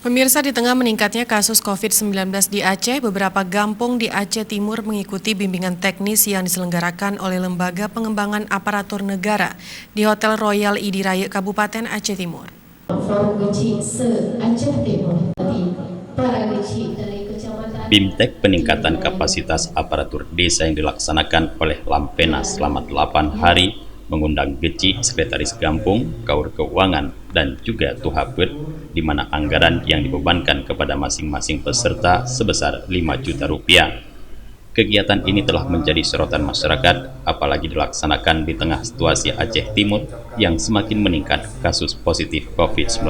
Pemirsa, di tengah meningkatnya kasus COVID-19 di Aceh, beberapa kampung di Aceh Timur mengikuti bimbingan teknis yang diselenggarakan oleh Lembaga Pengembangan Aparatur Negara di Hotel Royal Idiraya, Kabupaten Aceh Timur. BIMTEK peningkatan kapasitas aparatur desa yang dilaksanakan oleh Lampena selama 8 hari mengundang Geci, Sekretaris Gampung, Kaur Keuangan, dan juga Tuhaput, di mana anggaran yang dibebankan kepada masing-masing peserta sebesar 5 juta rupiah. Kegiatan ini telah menjadi sorotan masyarakat, apalagi dilaksanakan di tengah situasi Aceh Timur yang semakin meningkat kasus positif COVID-19.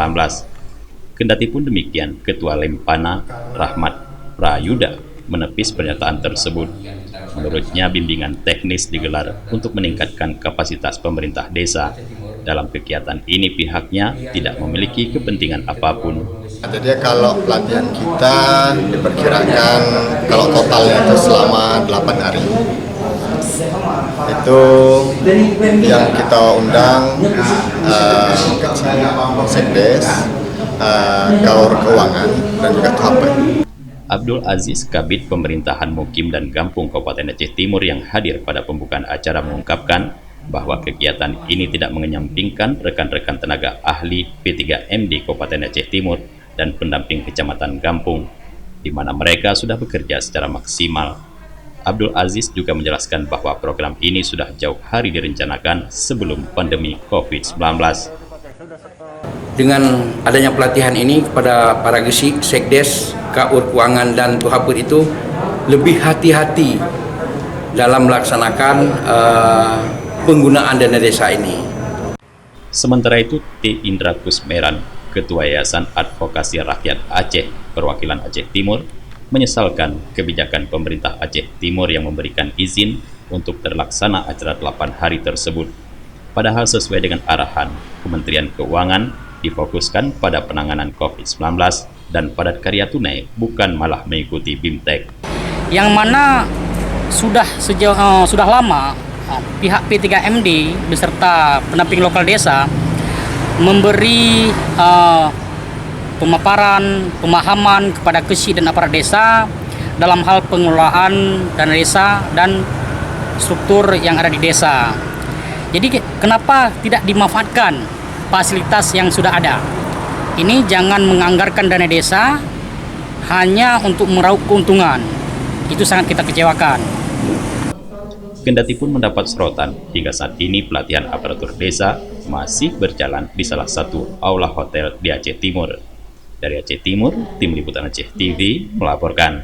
Kendatipun demikian, Ketua Lempana, Rahmat Prayuda, menepis pernyataan tersebut. Menurutnya, bimbingan teknis digelar untuk meningkatkan kapasitas pemerintah desa. Dalam kegiatan ini pihaknya tidak memiliki kepentingan apapun. Jadi kalau pelatihan kita diperkirakan kalau totalnya itu selama 8 hari. Itu yang kita undang Sekdes, Kaur Keuangan, dan juga Tuhaput. Abdul Aziz, Kabid Pemerintahan Mukim dan Gampung Kabupaten Aceh Timur yang hadir pada pembukaan acara mengungkapkan bahwa kegiatan ini tidak mengenyampingkan rekan-rekan tenaga ahli P3MD Kabupaten Aceh Timur dan pendamping Kecamatan Gampung, di mana mereka sudah bekerja secara maksimal. Abdul Aziz juga menjelaskan bahwa program ini sudah jauh hari direncanakan sebelum pandemi COVID-19. Dengan adanya pelatihan ini kepada para Geci, Sekdes, Kaur Keuangan, dan Tuhaput itu lebih hati-hati dalam melaksanakan penggunaan dana desa ini. Sementara itu, T. Indra Kusmeran, Ketua Yayasan Advokasi Rakyat Aceh Perwakilan Aceh Timur, menyesalkan kebijakan pemerintah Aceh Timur yang memberikan izin untuk terlaksana acara 8 hari tersebut. Padahal sesuai dengan arahan Kementerian Keuangan, difokuskan pada penanganan COVID-19 dan padat karya tunai, bukan malah mengikuti BIMTEK. Yang mana sudah lama pihak P3MD beserta pendamping lokal desa memberi pemahaman kepada Geci dan aparat desa dalam hal pengelolaan dana desa dan struktur yang ada di desa. Jadi kenapa tidak dimanfaatkan fasilitas yang sudah ada? Ini jangan menganggarkan dana desa hanya untuk meraup keuntungan. Itu sangat kita kecewakan. Kendati pun mendapat sorotan, hingga saat ini pelatihan aparatur desa masih berjalan di salah satu aula hotel di Aceh Timur. Dari Aceh Timur, Tim Liputan Aceh TV melaporkan.